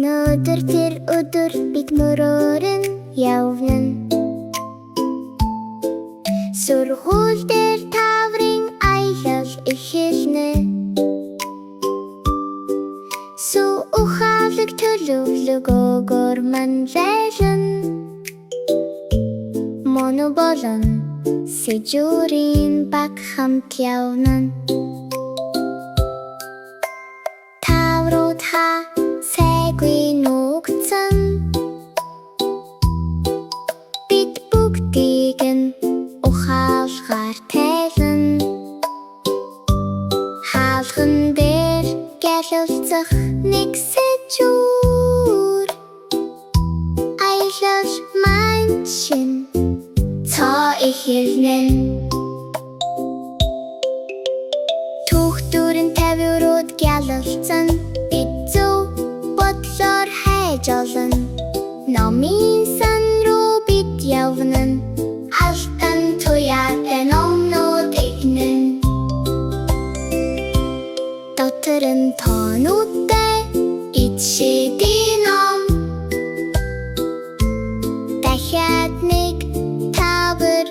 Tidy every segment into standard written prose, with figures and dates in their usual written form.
Өнөөдөр тэр өдөр бид мөрөөрн явна. Сургууль дээр таврын аялал эхэлнэ. Сүү ухаалаг төлөвлөг өгөр манлайлан. Моно болон сэжүүрийн баг хамт явна. Таврууд сайгүй нуугдсан. Бид бүгдийг нь ухаалгаар тайлан. Хаалхан дээр гялалцах нэг сэжүүр. Аялал маань шин цоо эхэлнэ. Түүхдүүрэн тавиурууд гялалцсан. Бид зөв бодлоор хайж олон. Номын сан руу бид явна. Алтан туяатай номнууд игнэн. Дотор нь тоонуудтай ичшээдийн ном. Дахиад нэг тавар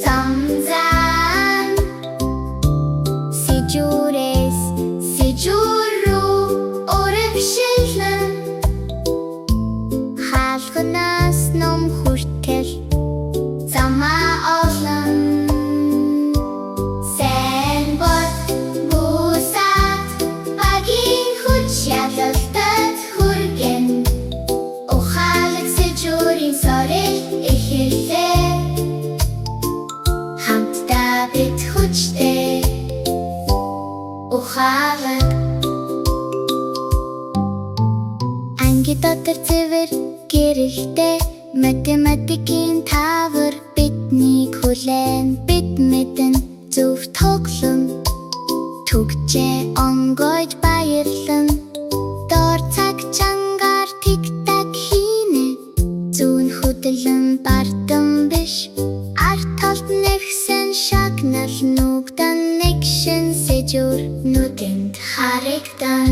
замзан. Сэжүүрээс сэжүүр рүү урагшилна. Хаалганаас ном хүртэл замаа олон. Сайн бод бусаад багийн хүч ялалтад хүргэн. Ухаалаг сэжүүрийн сорил эхэллээ. Хамтдаа бид хүчтэй ухаалаг. Анги дотор цэвэр гэрэлтэй математикийн тавар биднийг хүлээн. Бид мэдэн зөв тоглон. Түгжээ онгойж баярлан. Дор цаг чангаар тик-так хийнэ. Зүүн хөдлөн бардам биш. Арт талд нэгсэн шагнал нүгдан нэг шин сэжүүр нүдэнд харагдан.